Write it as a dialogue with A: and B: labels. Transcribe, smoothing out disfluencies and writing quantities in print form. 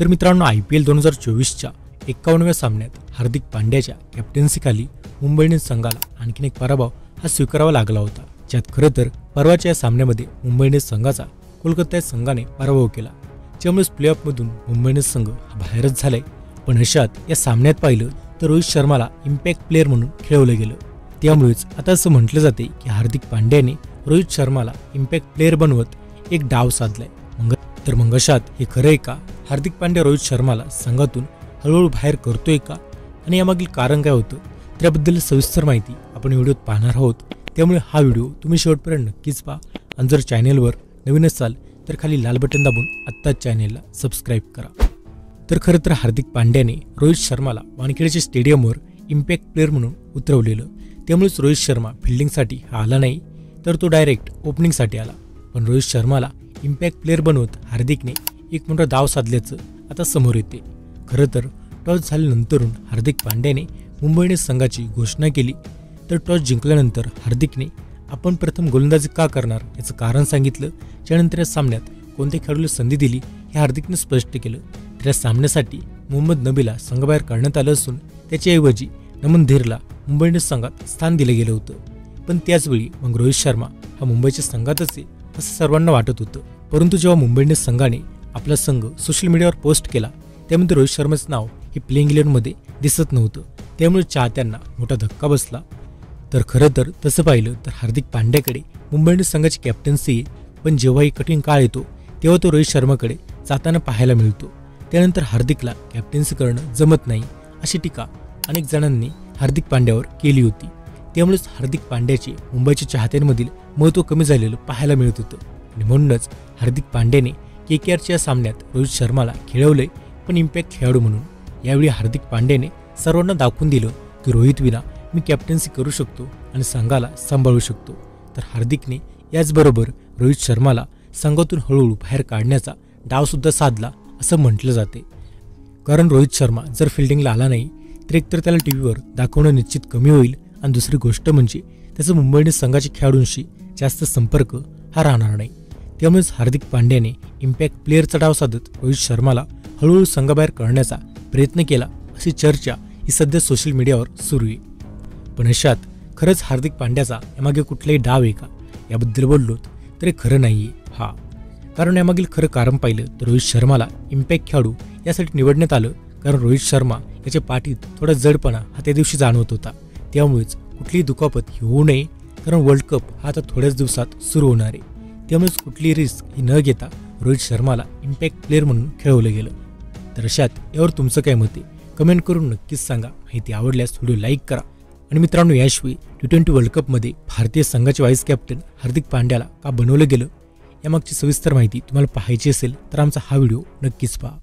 A: तर मित्रांनो IPL 2024च्या 51व्या सामन्यात हार्दिक पांड्याच्या कॅप्टन्सीखाली मुंबई इंडियन्स संघाला आणखीन एक पराभव हा स्वीकारावा लागला होता, ज्यात खरं तर परवाच्या या सामन्यामध्ये मुंबई इंडियन्स संघाचा कोलकाता संघाने पराभव केला, ज्यामुळे प्लेऑफमधून मुंबई इंडियन्स संघ हा बाहेरच झालाय। पण अशात या सामन्यात पाहिलं तर रोहित शर्माला इम्पॅक्ट प्लेअर म्हणून खेळवलं गेलं। त्यामुळेच आता असं म्हटलं जाते की हार्दिक पांड्याने रोहित शर्माला इम्पॅक्ट प्लेअर बनवत एक डाव साधलाय। मग अशात हे खरं आहे का? हार्दिक पांड्या रोहित शर्माला संघातून हळूहळू बाहेर करतोय का? आणि यामागील कारण काय होतं त्याबद्दल सविस्तर माहिती आपण व्हिडिओत पाहणार आहोत, त्यामुळे हा व्हिडिओ तुम्ही शेवटपर्यंत नक्कीच पहा। आणि जर चॅनेलवर नवीन असाल तर खाली लाल बटन दाबून आत्ताच चॅनेलला सबस्क्राईब करा। तर खरं तर हार्दिक पांड्याने रोहित शर्माला वानखेडेच्या स्टेडियमवर इम्पॅक्ट प्लेअर म्हणून उतरवलेलं, त्यामुळेच रोहित शर्मा फिल्डिंगसाठी आला नाही तर तो डायरेक्ट ओपनिंगसाठी आला। पण रोहित शर्माला इम्पॅक्ट प्लेअर बनवत हार्दिकने एक मोठा डाव साधल्याचं आता समोर येते। खरं तर टॉस झाल्यानंतरून हार्दिक पांड्याने मुंबई इंडियन्स संघाची घोषणा केली, तर टॉस जिंकल्यानंतर हार्दिकने आपण प्रथम गोलंदाजी का करणार याचं कारण सांगितलं। त्यानंतर या सामन्यात कोणत्या खेळाडूला संधी दिली हे हार्दिकने स्पष्ट केलं। त्या सामन्यासाठी मोहम्मद नबीला संघाबाहेर काढण्यात आलं असून त्याच्याऐवजी नमन धीरला मुंबई इंडियन्स संघात स्थान दिलं गेलं होतं। पण त्याचवेळी मग रोहित शर्मा हा मुंबईच्या संघातच आहे असं सर्वांना वाटत होतं, परंतु जेव्हा मुंबई इंडियन्स संघाने आपला संघ सोशल मीडियावर पोस्ट केला त्यामध्ये रोहित शर्माचं नाव हे प्लेइंग 11मध्ये दिसत नव्हतं, त्यामुळे चाहत्यांना मोठा धक्का बसला। तर खरं तर तसं पाहिलं तर हार्दिक पांड्याकडे मुंबई इंडियन्स संघाची कॅप्टन्सी आहे, पण जेव्हाही कठीण काळ येतो तेव्हा तो रोहित शर्माकडे जाताना पाहायला मिळतो। त्यानंतर हार्दिकला कॅप्टन्सी करणं जमत नाही अशी टीका अनेक जणांनी हार्दिक पांड्यावर केली होती, त्यामुळेच हार्दिक पांड्याचे मुंबईच्या चाहत्यांमधील महत्त्व कमी झालेलं पाहायला मिळत होतं। आणि म्हणूनच हार्दिक पांड्याने KKRच्या सामन्यात रोहित शर्माला खेळवलंय, पण इम्पॅक्ट खेळाडू म्हणून। यावेळी हार्दिक पांड्याने सर्वांना दाखवून दिलं की रोहित विना मी कॅप्टन्सी करू शकतो आणि संघाला सांभाळू शकतो। तर हार्दिकने याचबरोबर रोहित शर्माला संघातून हळूहळू बाहेर काढण्याचा डावसुद्धा साधला असं म्हटलं जाते, कारण रोहित शर्मा जर फिल्डिंगला आला नाही तर एकतर त्याला टीव्हीवर दाखवणं निश्चित कमी होईल, आणि दुसरी गोष्ट म्हणजे त्याचं मुंबई इंडियन्स संघाच्या खेळाडूंशी जास्त संपर्क हा राहणार नाही। त्यामुळेच हार्दिक पांड्याने इम्पॅक्ट प्लेअरचा डाव साधत रोहित शर्माला हळूहळू संघाबाहेर काढण्याचा प्रयत्न केला अशी चर्चा ही सध्या सोशल मीडियावर सुरू आहे। पण अशात खरंच हार्दिक पांड्याचा यामागे कुठलाही डाव आहे का याबद्दल बोललो तर हे खरं नाहीये। कारण यामागील खरं कारण पाहिलं तर रोहित शर्माला इम्पॅक्ट खेळाडू यासाठी निवडण्यात आलं, कारण रोहित शर्मा याच्या पाठीत थोडा जडपणा हा त्या दिवशी जाणवत होता। त्यामुळेच कुठलीही दुखापत होऊ नये, कारण वर्ल्ड कप हा आता थोड्याच दिवसात सुरू होणार आहे, त्यामुळेच कुठलीही रिस्क ही न घेता रोहित शर्माला इम्पॅक्ट प्लेअर म्हणून खेळवलं गेलं। तर अशात यावर तुमचं काय मत आहे कमेंट करून नक्कीच सांगा। माहिती आवडल्यास व्हिडिओ लाईक करा। आणि मित्रांनो, याशिवाय T20 वर्ल्ड कपमध्ये भारतीय संघाचे व्हाईस कॅप्टन हार्दिक पांड्याला का बनवलं गेलं यामागची सविस्तर माहिती तुम्हाला पाहायची असेल तर आमचा हा व्हिडिओ नक्कीच पहा।